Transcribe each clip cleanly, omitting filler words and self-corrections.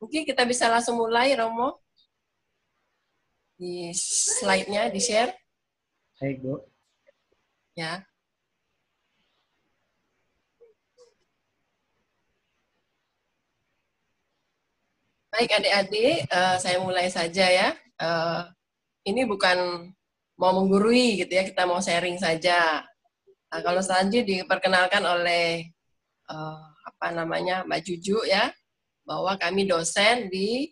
Mungkin kita bisa langsung mulai, Romo. Di slide-nya, di-share. Baik, Bu. Ya. Baik, adik-adik, saya mulai saja ya. Ini bukan mau menggurui gitu ya, kita mau sharing saja. Nah, kalau selanjutnya diperkenalkan oleh Mbak Juju ya, bahwa kami dosen di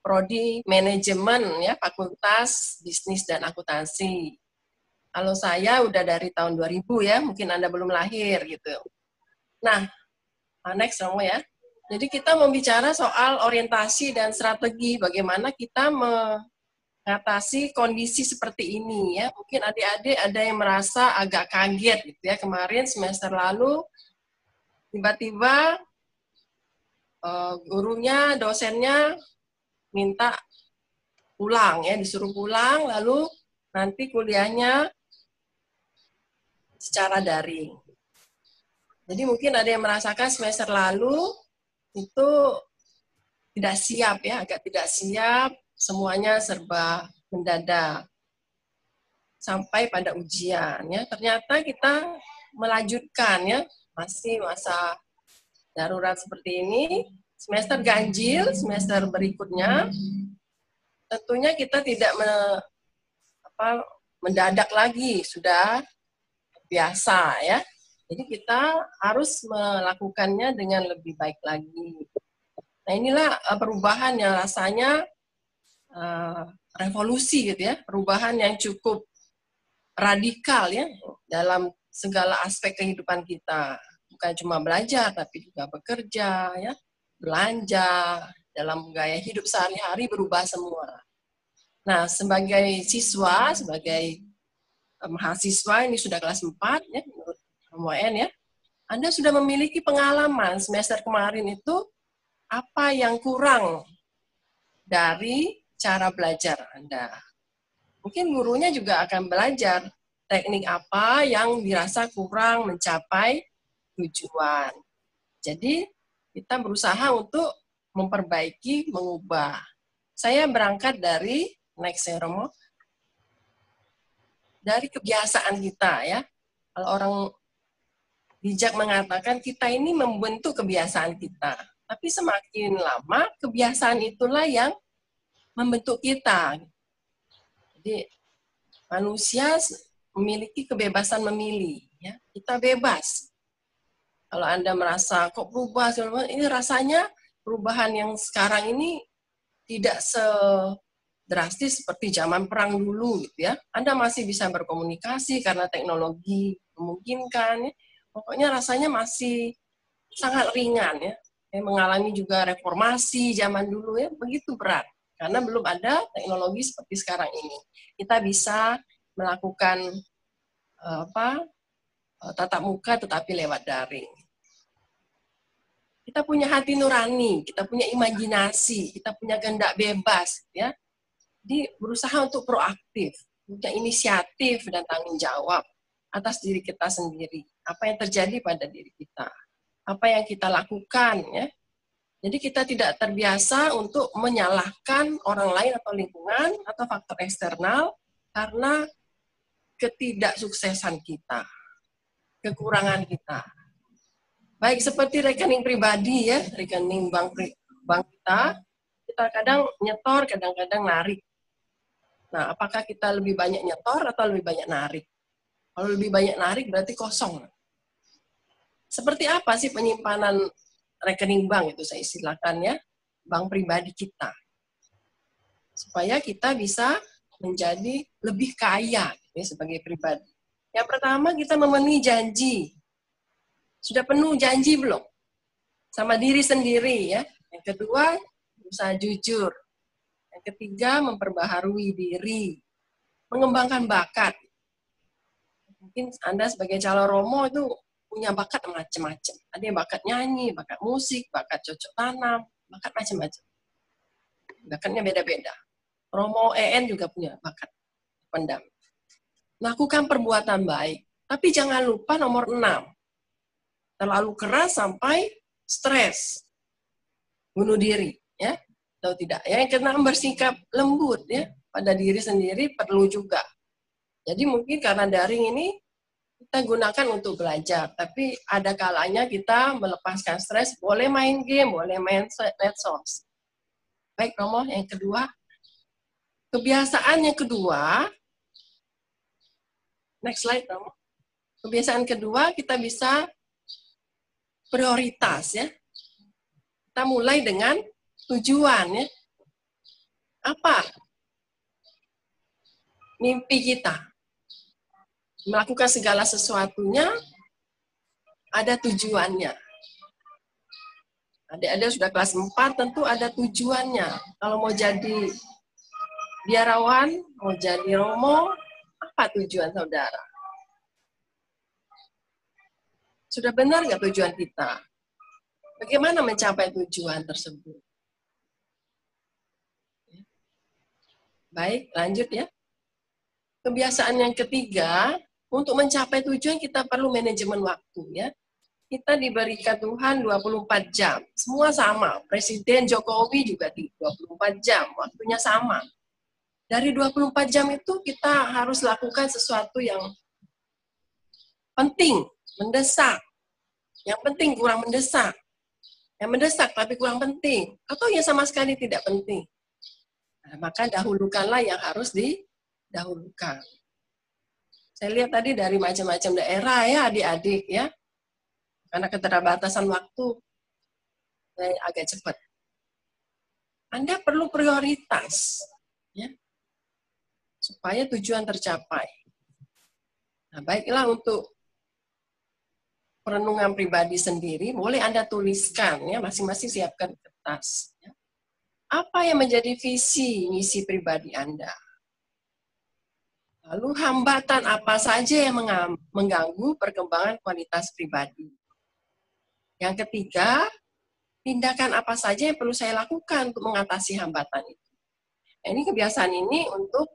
Prodi Manajemen ya, Fakultas Bisnis dan Akuntansi. Kalau saya udah dari tahun 2000 ya, mungkin Anda belum lahir gitu. Nah, next Romo ya. Jadi kita membicara soal orientasi dan strategi, bagaimana kita mengatasi kondisi seperti ini ya. Mungkin adik-adik ada yang merasa agak kaget gitu ya, kemarin semester lalu tiba-tiba gurunya, dosennya minta pulang ya, disuruh pulang, lalu nanti kuliahnya secara daring. Jadi mungkin ada yang merasakan semester lalu itu tidak siap ya, agak tidak siap, semuanya serba mendadak. Sampai pada ujian ya, ternyata kita melanjutkan ya, masih masa darurat seperti ini, semester ganjil, semester berikutnya, tentunya kita tidak mendadak lagi, sudah biasa ya. Jadi kita harus melakukannya dengan lebih baik lagi. Nah inilah perubahan yang rasanya revolusi gitu ya, perubahan yang cukup radikal ya dalam segala aspek kehidupan kita. Bukan cuma belajar, tapi juga bekerja, ya, belanja, dalam gaya hidup sehari-hari berubah semua. Nah, sebagai siswa, sebagai mahasiswa ini sudah kelas 4 ya menurut MON ya. Anda sudah memiliki pengalaman semester kemarin itu apa yang kurang dari cara belajar Anda. Mungkin gurunya juga akan belajar teknik apa yang dirasa kurang mencapai tujuan. Jadi kita berusaha untuk memperbaiki, mengubah. Saya berangkat dari next Romo, dari kebiasaan kita ya. Kalau orang bijak mengatakan kita ini membentuk kebiasaan kita. Tapi semakin lama kebiasaan itulah yang membentuk kita. Jadi manusia memiliki kebebasan memilih. Ya. Kita bebas. Kalau Anda merasa kok berubah, ini rasanya perubahan yang sekarang ini tidak sedrastis seperti zaman perang dulu gitu ya. Anda masih bisa berkomunikasi karena teknologi memungkinkan. Ya. Pokoknya rasanya masih sangat ringan ya. Mengalami juga reformasi zaman dulu ya, begitu berat. Karena belum ada teknologi seperti sekarang ini. Kita bisa melakukan tatap muka tetapi lewat daring. Kita punya hati nurani, kita punya imajinasi, kita punya kehendak bebas, ya. Jadi berusaha untuk proaktif, punya inisiatif dan tanggung jawab atas diri kita sendiri. Apa yang terjadi pada diri kita, apa yang kita lakukan, ya. Jadi kita tidak terbiasa untuk menyalahkan orang lain atau lingkungan atau faktor eksternal karena ketidaksuksesan kita, kekurangan kita. Baik seperti rekening pribadi ya, rekening bank kita kadang nyetor, kadang-kadang narik. Nah, apakah kita lebih banyak nyetor atau lebih banyak narik? Kalau lebih banyak narik berarti kosong. Seperti apa sih penyimpanan rekening bank itu saya istilahkan ya, bank pribadi kita. Supaya kita bisa menjadi lebih kaya ya, sebagai pribadi. Yang pertama kita memenuhi janji. Sudah penuh janji belum? Sama diri sendiri ya. Yang kedua, berusaha jujur. Yang ketiga, memperbaharui diri. Mengembangkan bakat. Mungkin Anda sebagai calon romo itu punya bakat macam-macam. Ada yang bakat nyanyi, bakat musik, bakat cocok tanam, bakat macam-macam. Bakatnya beda-beda. Romo EN juga punya bakat pendam. Lakukan perbuatan baik. Tapi jangan lupa nomor 6. Terlalu keras sampai stres, bunuh diri, ya. atau tidak. Yang keenam, bersikap lembut ya pada diri sendiri perlu juga. Jadi mungkin karena daring ini kita gunakan untuk belajar, tapi ada kalanya kita melepaskan stres, boleh main game, boleh main medsos. Baik, Romo, yang kedua. Kebiasaan yang kedua, next slide, Romo. Kebiasaan kedua, kita bisa prioritas ya. Kita mulai dengan tujuan ya. Apa mimpi kita? Melakukan segala sesuatunya ada tujuannya. Adik-adik sudah kelas 4 tentu ada tujuannya. Kalau mau jadi biarawan, mau jadi Romo, apa tujuan saudara? Sudah benar nggak tujuan kita? Bagaimana mencapai tujuan tersebut? Baik, lanjut ya. Kebiasaan yang ketiga, untuk mencapai tujuan kita perlu manajemen waktu ya. Kita diberikan Tuhan 24 jam. Semua sama. Presiden Jokowi juga di 24 jam. Waktunya sama. Dari 24 jam itu kita harus lakukan sesuatu yang penting, mendesak. Yang penting kurang mendesak. Yang mendesak tapi kurang penting. Atau yang sama sekali tidak penting. Nah, maka dahulukanlah yang harus didahulukan. Saya lihat tadi dari macam-macam daerah ya adik-adik ya. Karena keterbatasan waktu, saya agak cepat. Anda perlu prioritas, ya, supaya tujuan tercapai. Nah, baiklah untuk perenungan pribadi sendiri, boleh Anda tuliskan, ya, masing-masing siapkan kertas. Ya. Apa yang menjadi visi, misi pribadi Anda? Lalu hambatan apa saja yang mengganggu perkembangan kualitas pribadi? Yang ketiga, tindakan apa saja yang perlu saya lakukan untuk mengatasi hambatan itu. Nah, ini kebiasaan ini untuk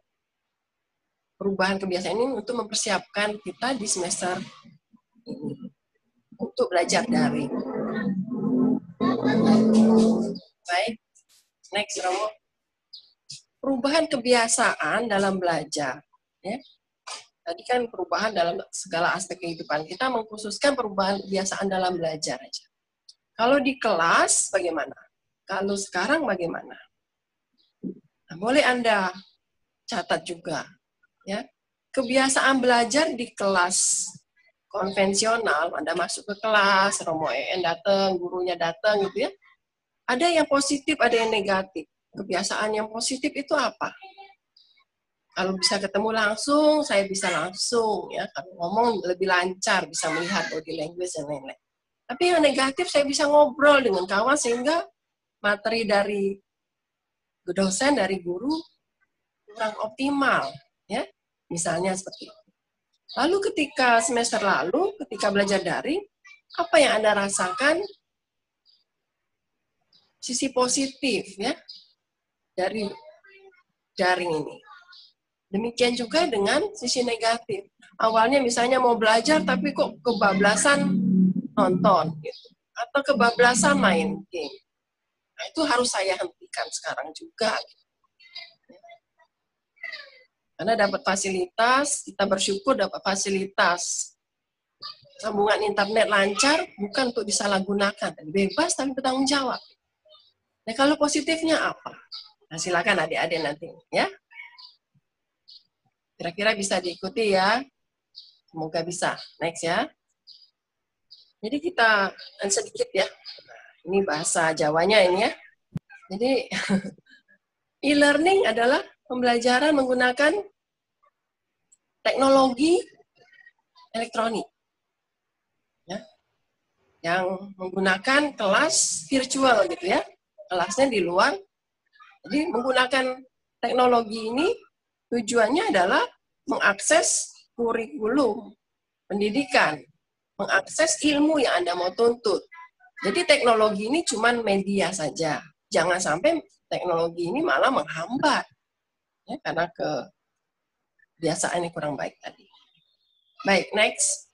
perubahan kebiasaan ini untuk mempersiapkan kita di semester ini untuk belajar daring. Baik, next Romo. Perubahan kebiasaan dalam belajar. Ya. Tadi kan perubahan dalam segala aspek kehidupan. Kita mengkhususkan perubahan kebiasaan dalam belajar aja. Kalau di kelas bagaimana? Kalau sekarang bagaimana? Nah, boleh Anda catat juga. Ya. Kebiasaan belajar di kelas konvensional, Anda masuk ke kelas, Romo EN datang, gurunya datang gitu ya. Ada yang positif, ada yang negatif. Kebiasaan yang positif itu apa? Kalau bisa ketemu langsung, saya bisa langsung ya. Kalau ngomong lebih lancar, bisa melihat body language dan lain-lain. Tapi yang negatif saya bisa ngobrol dengan kawan sehingga materi dari dosen, dari guru kurang optimal ya. Misalnya seperti itu. Lalu ketika semester lalu, ketika belajar daring, apa yang Anda rasakan? Sisi positif ya dari daring ini. Demikian juga dengan sisi negatif. Awalnya misalnya mau belajar tapi kok kebablasan nonton gitu. Atau kebablasan main game. Nah, itu harus saya hentikan sekarang juga. Gitu. Karena dapat fasilitas, kita bersyukur dapat fasilitas. Sambungan internet lancar bukan untuk disalahgunakan. Bebas tapi bertanggung jawab. Nah, kalau positifnya apa? Nah, silakan adik-adik nanti ya. Kira-kira bisa diikuti ya. Semoga bisa. Next ya. Jadi kita sedikit ya. Ini bahasa Jawanya ini ya. Jadi e-learning adalah pembelajaran menggunakan teknologi elektronik. Ya. Yang menggunakan kelas virtual gitu ya. Kelasnya di luar. Jadi menggunakan teknologi ini tujuannya adalah mengakses kurikulum pendidikan, mengakses ilmu yang Anda mau tuntut. Jadi teknologi ini cuma media saja. Jangan sampai teknologi ini malah menghambat. Ya, karena kebiasaan yang kurang baik tadi. Baik, next.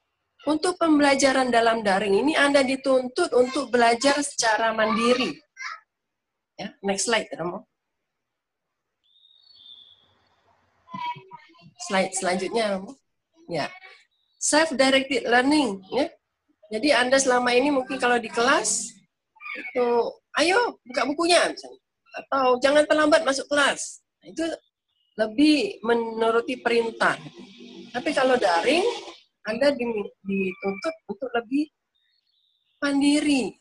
Untuk pembelajaran dalam daring ini Anda dituntut untuk belajar secara mandiri. Ya, next slide, Romo. Slide selanjutnya, Romo. Ya, self-directed learning. Ya. Jadi Anda selama ini mungkin kalau di kelas itu, ayo buka bukunya, misalnya. Atau jangan terlambat masuk kelas. Nah, itu lebih menuruti perintah. Tapi kalau daring, Anda dituntut untuk lebih mandiri.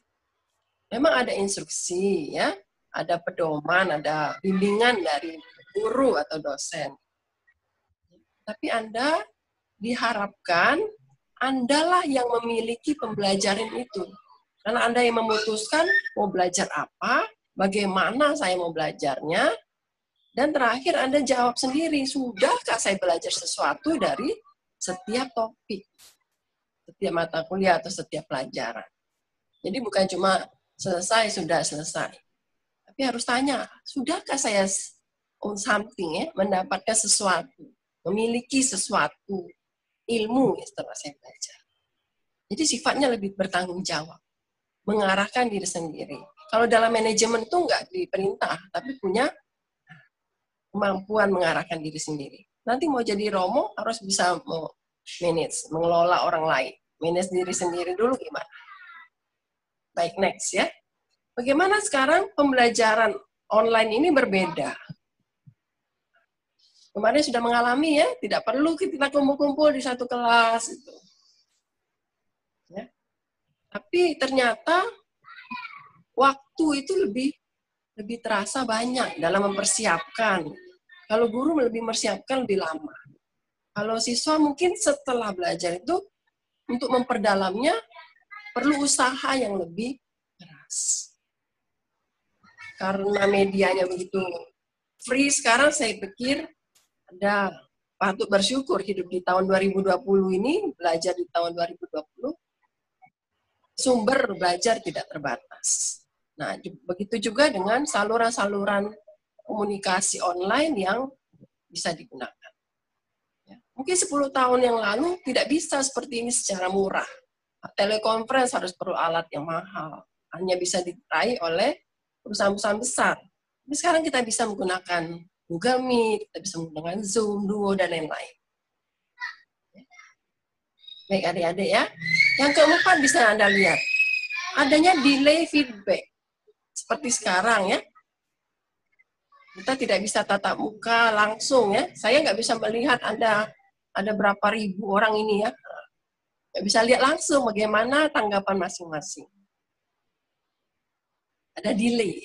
Memang ada instruksi, ya, ada pedoman, ada bimbingan dari guru atau dosen. Tapi Anda diharapkan Andalah yang memiliki pembelajaran itu. Karena Anda yang memutuskan mau belajar apa, bagaimana saya mau belajarnya, dan terakhir Anda jawab sendiri, sudahkah saya belajar sesuatu dari setiap topik, setiap mata kuliah atau setiap pelajaran. Jadi bukan cuma selesai, sudah selesai. Tapi harus tanya, sudahkah saya on something, ya, mendapatkan sesuatu, memiliki sesuatu, ilmu setelah saya belajar. Jadi sifatnya lebih bertanggung jawab, mengarahkan diri sendiri. Kalau dalam manajemen itu nggak diperintah, tapi punya kemampuan mengarahkan diri sendiri. Nanti mau jadi Romo harus bisa manage, mengelola orang lain. Manage diri sendiri dulu gimana? Baik, next ya. Bagaimana sekarang pembelajaran online ini berbeda? Kemarin sudah mengalami, ya, tidak perlu kita kumpul-kumpul di satu kelas. Itu. Ya. Tapi ternyata waktu itu lebih terasa banyak dalam mempersiapkan. Kalau guru lebih mempersiapkan lebih lama. Kalau siswa mungkin setelah belajar itu untuk memperdalamnya perlu usaha yang lebih keras. Karena medianya begitu free sekarang, saya pikir Anda patut bersyukur hidup di tahun 2020 ini, belajar di tahun 2020, sumber belajar tidak terbatas. Nah, begitu juga dengan saluran-saluran komunikasi online yang bisa digunakan. Ya. Mungkin 10 tahun yang lalu tidak bisa seperti ini secara murah. Telekonferensi harus perlu alat yang mahal. Hanya bisa diraih oleh perusahaan-perusahaan besar. Tapi sekarang kita bisa menggunakan Google Meet, kita bisa menggunakan Zoom, Duo, dan lain-lain. Baik adik-adik ya. Yang keempat bisa Anda lihat. Adanya delay feedback. Seperti sekarang ya. Kita tidak bisa tatap muka langsung ya. Saya nggak bisa melihat Anda ada berapa ribu orang ini ya. Nggak bisa lihat langsung bagaimana tanggapan masing-masing. Ada delay.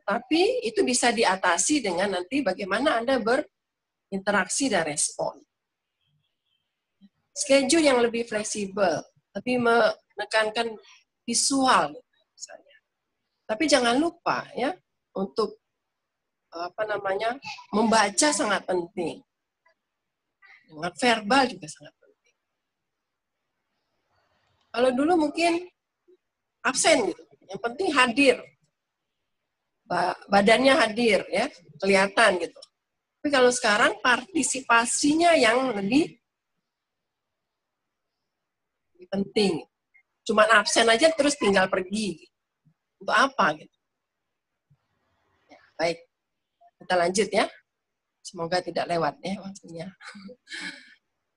Tapi itu bisa diatasi dengan nanti bagaimana Anda berinteraksi dan respon. Schedule yang lebih fleksibel, tapi menekankan visual misalnya. Tapi jangan lupa ya untuk membaca sangat penting. Dengan verbal juga sangat penting. Kalau dulu mungkin absen gitu, yang penting hadir. Badannya hadir ya, kelihatan gitu. Tapi kalau sekarang partisipasinya yang lebih penting. Cuman absen aja terus tinggal pergi. Untuk apa gitu. Ya, baik. Kita lanjut ya. Semoga tidak lewat ya waktunya.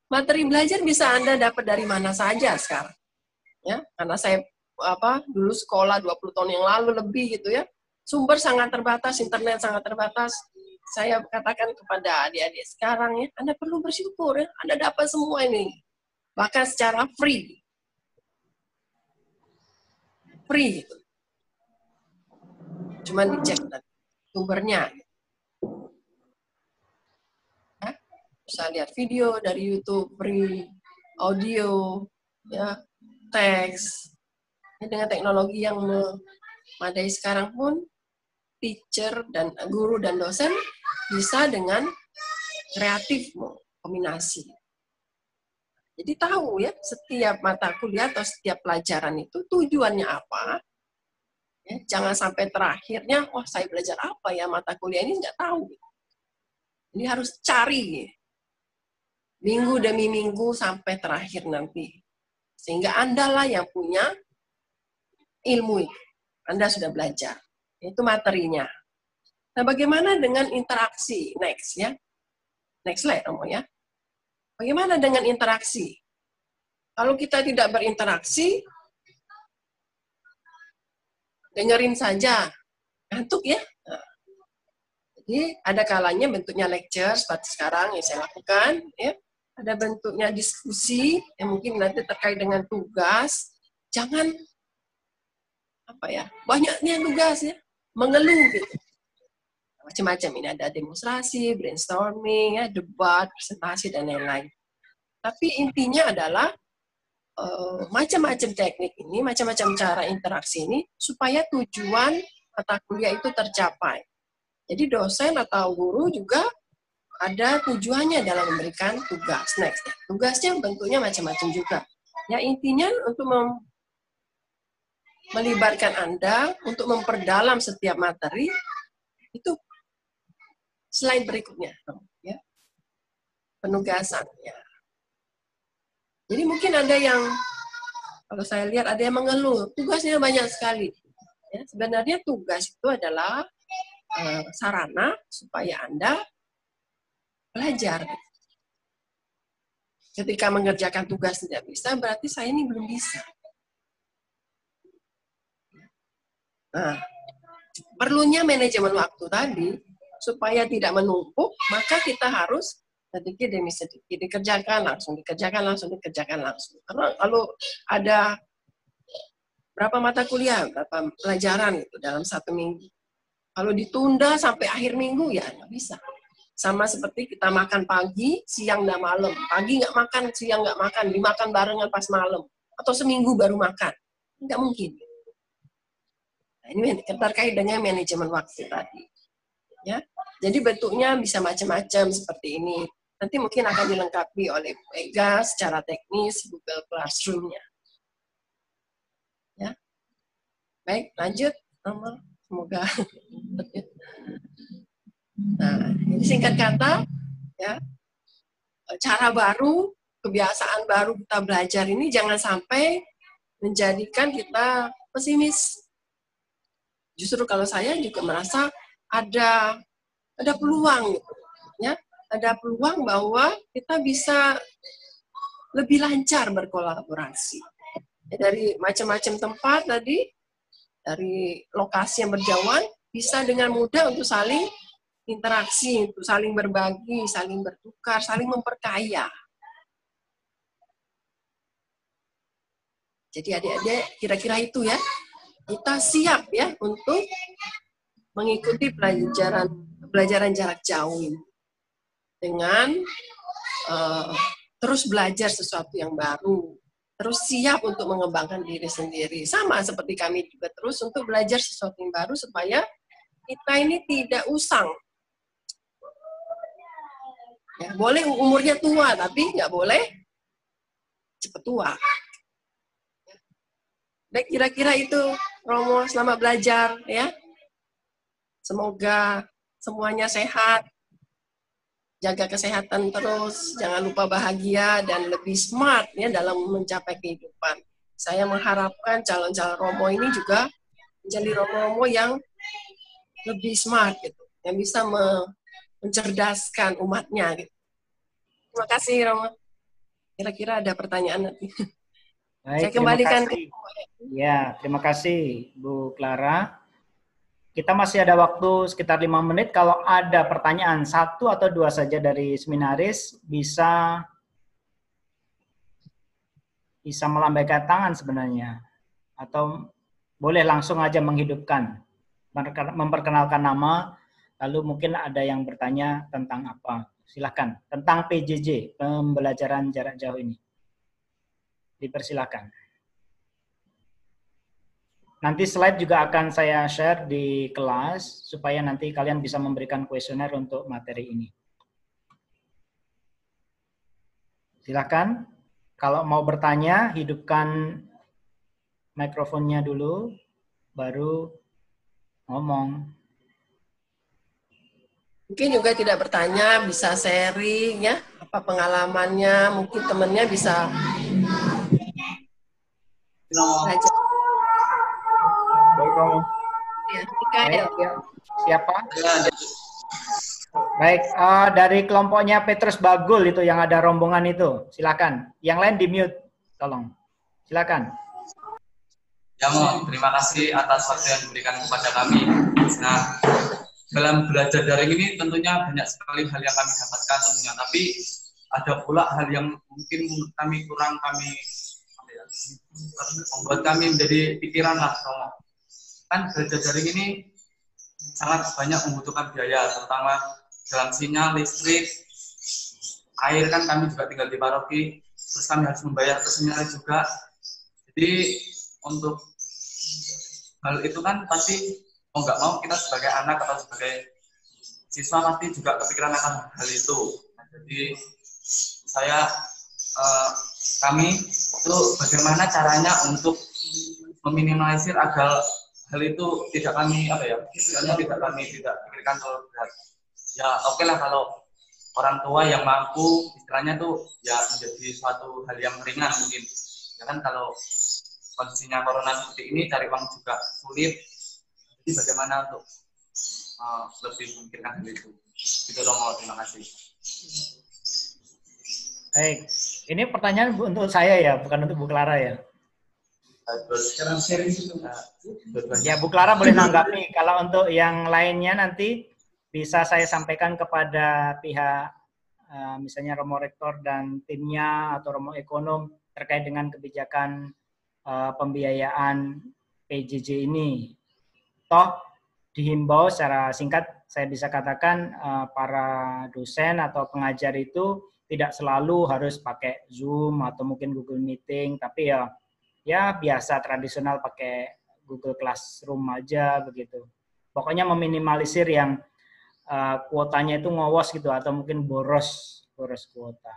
Materi belajar bisa Anda dapat dari mana saja sekarang. Ya, karena saya dulu sekolah 20 tahun yang lalu lebih gitu ya. Sumber sangat terbatas, internet sangat terbatas. Saya katakan kepada adik-adik sekarang ya, Anda perlu bersyukur ya, Anda dapat semua ini. Bahkan secara free. Free gitu. Cuman dicek sumbernya. Ya, bisa lihat video dari YouTube, free, audio, ya, teks. Ya, dengan teknologi yang memadai sekarang pun, teacher dan guru dan dosen bisa dengan kreatif kombinasi. Jadi tahu ya setiap mata kuliah atau setiap pelajaran itu tujuannya apa. Ya, jangan sampai terakhirnya, wah saya belajar apa ya mata kuliah ini nggak tahu. Jadi harus cari minggu demi minggu sampai terakhir nanti. Sehingga Anda lah yang punya ilmu itu. Anda sudah belajar. Itu materinya. Nah, bagaimana dengan interaksi? Next ya. Next slide, Romo ya. Bagaimana dengan interaksi? Kalau kita tidak berinteraksi, dengerin saja, ngantuk ya. Nah, jadi ada kalanya bentuknya lecture seperti sekarang yang saya lakukan, ya. Ada bentuknya diskusi yang mungkin nanti terkait dengan tugas. Jangan apa ya, banyaknya tugas ya, mengeluh gitu. Macam-macam ini ada demonstrasi, brainstorming, ya, debat, presentasi dan lain-lain. Tapi intinya adalah macam-macam teknik ini, macam-macam cara interaksi ini supaya tujuan mata kuliah itu tercapai. Jadi dosen atau guru juga ada tujuannya dalam memberikan tugas. Next, tugasnya bentuknya macam-macam juga. Ya intinya untuk melibatkan Anda untuk memperdalam setiap materi itu slide berikutnya, ya. Penugasan, ya. Jadi mungkin ada yang, kalau saya lihat ada yang mengeluh, tugasnya banyak sekali. Ya, sebenarnya tugas itu adalah sarana supaya Anda belajar. Ketika mengerjakan tugas tidak bisa, berarti saya ini belum bisa. Nah, perlunya manajemen waktu tadi, supaya tidak menumpuk, maka kita harus sedikit demi sedikit dikerjakan langsung. Karena kalau ada berapa mata kuliah, berapa pelajaran itu dalam satu minggu, kalau ditunda sampai akhir minggu ya nggak bisa. Sama seperti kita makan pagi, siang dan malam. Pagi nggak makan, siang nggak makan, dimakan barengan pas malam. Atau seminggu baru makan. Nggak mungkin. Nah, ini terkait dengan manajemen waktu tadi. Ya, jadi bentuknya bisa macam-macam seperti ini. Nanti mungkin akan dilengkapi oleh Bu Ega secara teknis Google Classroom-nya. Ya, baik, lanjut, semoga. Nah, ini singkat kata, ya, cara baru, kebiasaan baru kita belajar ini jangan sampai menjadikan kita pesimis. Justru kalau saya juga merasa ada peluang, gitu, ya, ada peluang bahwa kita bisa lebih lancar berkolaborasi. Ya, dari macam-macam tempat tadi, dari lokasi yang berjauhan, bisa dengan mudah untuk saling interaksi, untuk saling berbagi, saling bertukar, saling memperkaya. Jadi adik-adik kira-kira itu ya, kita siap ya untuk mengikuti pelajaran jarak jauh ini dengan terus belajar sesuatu yang baru, terus siap untuk mengembangkan diri sendiri. Sama seperti kami juga terus untuk belajar sesuatu yang baru supaya kita ini tidak usang. Ya, boleh umurnya tua, tapi nggak boleh cepat tua. Baik, kira-kira itu, Romo, selamat belajar ya. Semoga semuanya sehat, jaga kesehatan terus, jangan lupa bahagia dan lebih smart ya dalam mencapai kehidupan. Saya mengharapkan calon-calon Romo ini juga menjadi Romo-Romo yang lebih smart gitu, yang bisa mencerdaskan umatnya gitu. Terima kasih, Romo. Kira-kira ada pertanyaan nanti. Baik, saya kembalikan ke ya, terima kasih Bu Clara. Kita masih ada waktu sekitar 5 menit. Kalau ada pertanyaan, 1 atau 2 saja dari seminaris, bisa melambaikan tangan sebenarnya. Atau boleh langsung aja menghidupkan, memperkenalkan nama, lalu mungkin ada yang bertanya tentang apa. Silakan, tentang PJJ, pembelajaran jarak jauh ini. Dipersilakan. Nanti slide juga akan saya share di kelas, supaya nanti kalian bisa memberikan kuesioner untuk materi ini. Silakan, kalau mau bertanya, hidupkan mikrofonnya dulu, baru ngomong. Mungkin juga tidak bertanya, bisa sharing ya, apa pengalamannya, mungkin temannya bisa belajar. Baik, Romo. Ya, Mikael. Baik, ya. Siapa? Baik, dari kelompoknya Petrus Bagul itu yang ada rombongan itu, silakan. Yang lain di mute, tolong. Silakan. Ya, Mo, terima kasih atas waktu yang diberikan kepada kami. Nah, dalam belajar daring ini tentunya banyak sekali hal yang kami dapatkan tentunya, tapi ada pula hal yang mungkin menurut kami kurang membuat kami menjadi pikiran lah. Kan belajar daring ini sangat banyak membutuhkan biaya, terutama dalam sinyal, listrik, air, kan kami juga tinggal di paroki, terus kami harus membayar ke sinyal juga. Jadi untuk hal itu kan pasti mau nggak mau kita sebagai anak atau sebagai siswa pasti juga kepikiran akan hal itu. Nah, jadi kami itu bagaimana caranya untuk meminimalisir agar hal itu tidak kami tidak pikirkan terlalu berat. Ya oke lah kalau orang tua yang mampu istilahnya tuh ya menjadi suatu hal yang ringan mungkin. Ya kan kalau kondisinya corona seperti ini cari uang juga sulit. Jadi bagaimana untuk lebih memikirkan hal itu? Itu dong, terima kasih. Baik, ini pertanyaan untuk saya ya, bukan untuk Bu Clara ya. Ya, Bu Clara boleh nanggapi. Kalau untuk yang lainnya nanti bisa saya sampaikan kepada pihak misalnya Romo Rektor dan timnya atau Romo Ekonom terkait dengan kebijakan pembiayaan PJJ ini. Toh dihimbau secara singkat saya bisa katakan para dosen atau pengajar itu tidak selalu harus pakai Zoom atau mungkin Google Meeting, tapi ya biasa tradisional pakai Google Classroom aja begitu. Pokoknya meminimalisir yang kuotanya itu ngowos gitu atau mungkin boros kuota.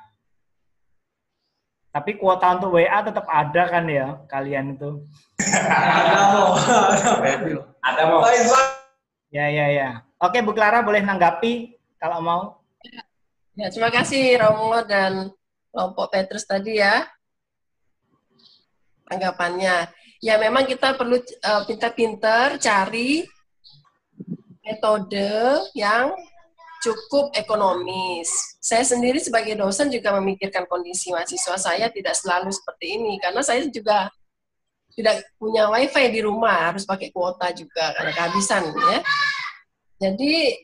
Tapi kuota untuk WA tetap ada kan ya kalian itu? Ada mau. Ya. Oke, Bu Clara boleh nanggapi kalau mau. Ya, terima kasih Romo dan kelompok Petrus tadi ya tanggapannya. Ya memang kita perlu pintar-pintar cari metode yang cukup ekonomis. Saya sendiri sebagai dosen juga memikirkan kondisi mahasiswa saya tidak selalu seperti ini, karena saya juga tidak punya wifi di rumah, harus pakai kuota juga karena kehabisan ya. Jadi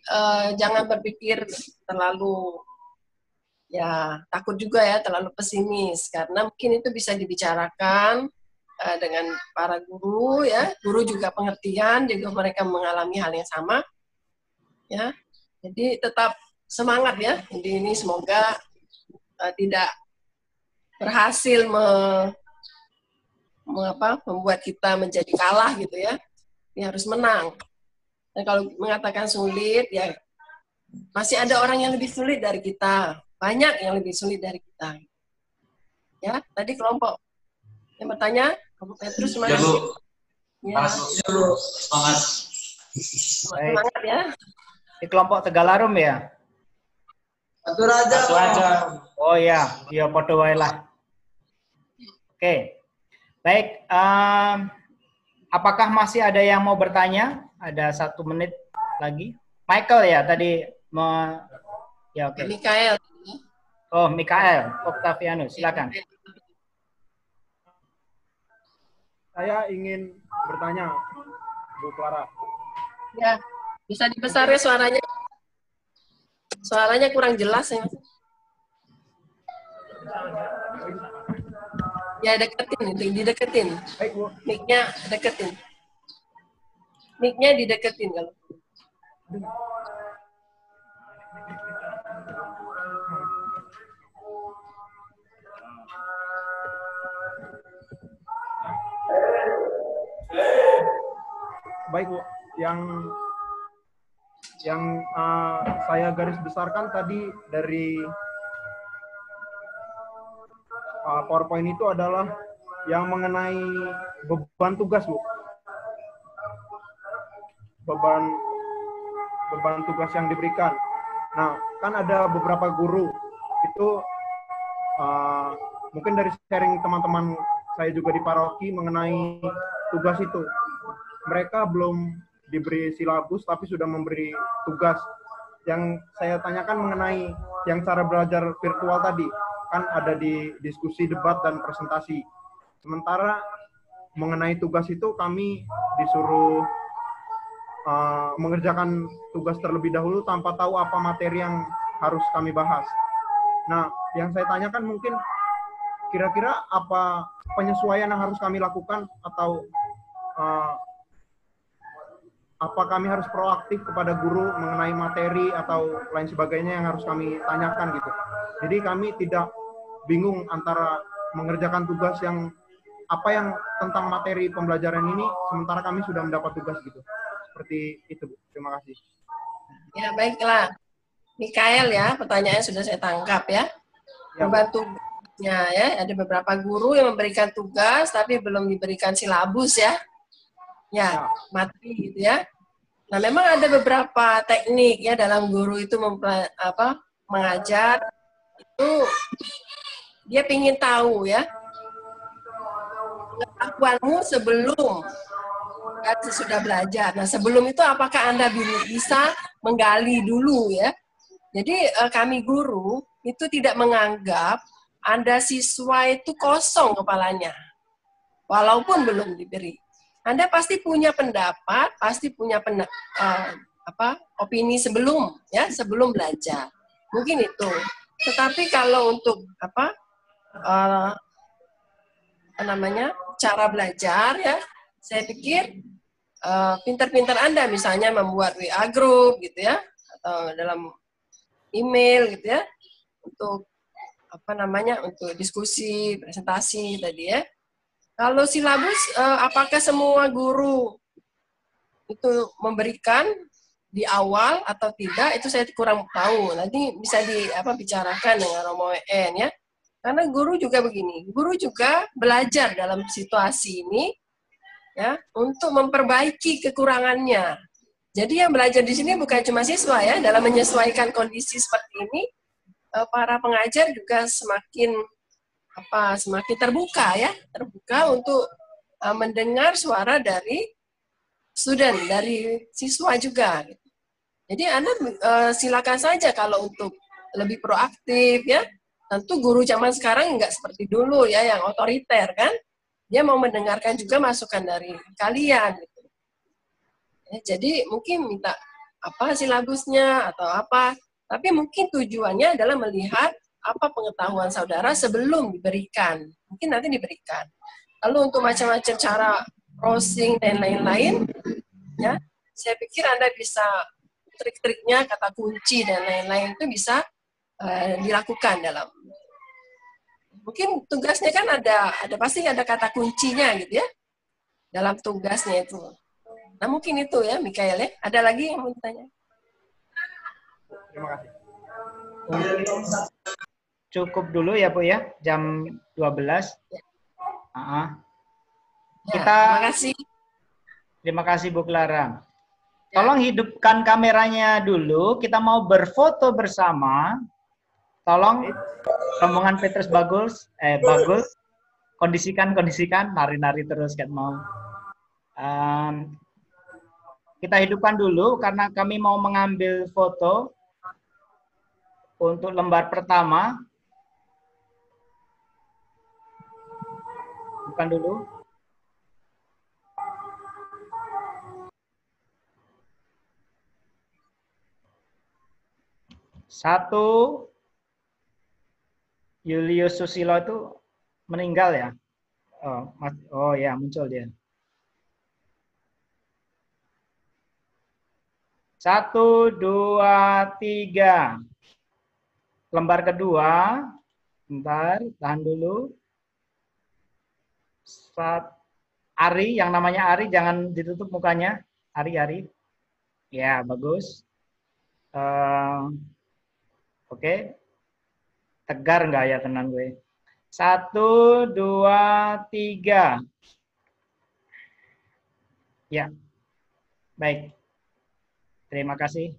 jangan berpikir terlalu ya takut juga ya, terlalu pesimis, karena mungkin itu bisa dibicarakan dengan para guru ya. Guru juga pengertian, juga mereka mengalami hal yang sama ya. Jadi tetap semangat ya. Jadi ini semoga tidak berhasil membuat kita menjadi kalah gitu ya. Ini harus menang. Dan kalau mengatakan sulit ya masih ada orang yang lebih sulit dari kita. Banyak yang lebih sulit dari kita. Ya, tadi kelompok yang bertanya, kelompok Petrus semangat. Ya, Bu. Semangat. Semangat ya. Di kelompok Tegalarum ya? Atur aja. Oh ya, iya podo wae lah. Oke. Baik, apakah masih ada yang mau bertanya? Ada 1 menit lagi. Michael ya tadi ya oke. Mikael. Oh, Mikael Octavianus, silakan. Saya ingin bertanya, Bu Clara. Ya, bisa dibesarkan suaranya. Suaranya kurang jelas ya. Ya deketin, dideketin. Baik, Bu. Mic-nya deketin. Mic-nya dideketin kalau. Baik, Bu. Yang saya garis besarkan tadi dari PowerPoint itu adalah yang mengenai beban tugas, Bu. Beban tugas yang diberikan. Nah, kan ada beberapa guru itu mungkin dari sharing teman-teman saya juga di paroki mengenai tugas itu. Mereka belum diberi silabus tapi sudah memberi tugas. Yang saya tanyakan mengenai yang cara belajar virtual tadi, kan ada di diskusi, debat, dan presentasi. Sementara mengenai tugas itu kami disuruh mengerjakan tugas terlebih dahulu tanpa tahu apa materi yang harus kami bahas. Nah, yang saya tanyakan mungkin kira-kira apa penyesuaian yang harus kami lakukan, atau apa kami harus proaktif kepada guru mengenai materi atau lain sebagainya yang harus kami tanyakan gitu. Jadi kami tidak bingung antara mengerjakan tugas yang apa yang tentang materi pembelajaran ini, sementara kami sudah mendapat tugas gitu. Seperti itu, Bu. Terima kasih. Ya, baiklah. Mikael ya, pertanyaannya sudah saya tangkap ya. Tugasnya ya, ada beberapa guru yang memberikan tugas tapi belum diberikan silabus ya. Ya, materi gitu ya. Nah, memang ada beberapa teknik ya dalam guru itu mengajar itu dia ingin tahu ya pengetahuanmu sebelum sudah belajar. Nah, sebelum itu apakah Anda bisa menggali dulu ya. Jadi kami guru itu tidak menganggap Anda siswa itu kosong kepalanya. Walaupun belum diberi. Anda pasti punya pendapat, pasti punya opini sebelum belajar. Mungkin itu. Tetapi kalau untuk cara belajar ya, saya pikir pintar-pintar Anda misalnya membuat WA group gitu ya, atau dalam email gitu ya, untuk untuk diskusi, presentasi tadi ya. Kalau silabus, apakah semua guru itu memberikan di awal atau tidak, itu saya kurang tahu. Nanti bisa bicarakan dengan Romo WN ya. Karena guru juga begini, guru juga belajar dalam situasi ini ya untuk memperbaiki kekurangannya. Jadi yang belajar di sini bukan cuma siswa ya, dalam menyesuaikan kondisi seperti ini, para pengajar juga semakin terbuka ya, terbuka untuk mendengar suara dari student, dari siswa juga. Jadi Anda silakan saja kalau untuk lebih proaktif ya. Tentu guru zaman sekarang nggak seperti dulu ya, yang otoriter kan. Dia mau mendengarkan juga masukan dari kalian. Gitu. Ya, jadi mungkin minta silabusnya atau apa, tapi mungkin tujuannya adalah melihat apa pengetahuan saudara sebelum diberikan. Mungkin nanti diberikan. Lalu untuk macam-macam cara browsing dan lain-lain, ya, saya pikir Anda bisa trik-triknya, kata kunci dan lain-lain itu bisa dilakukan dalam. Mungkin tugasnya kan pasti ada kata kuncinya gitu ya dalam tugasnya itu. Nah mungkin itu ya, Mikael ya. Ada lagi yang mau ditanya? Terima kasih. Cukup dulu ya, Bu ya, jam 12. Ya. Kita Terima kasih. Terima kasih Bu Clara. Tolong hidupkan kameranya dulu, kita mau berfoto bersama. Tolong rombongan Petrus Bagus, kondisikan, nari-nari terus kan mau. Kita hidupkan dulu karena kami mau mengambil foto untuk lembar pertama. Hidupkan dulu. Satu, Julius Susilo itu meninggal ya? Oh ya, muncul dia. 1, 2, 3. Lembar kedua, bentar, tahan dulu. Ari, yang namanya Ari, jangan ditutup mukanya. Ari. Ya, bagus. Oke. Tegar nggak ya, tenang gue. 1, 2, 3. Ya, baik. Terima kasih.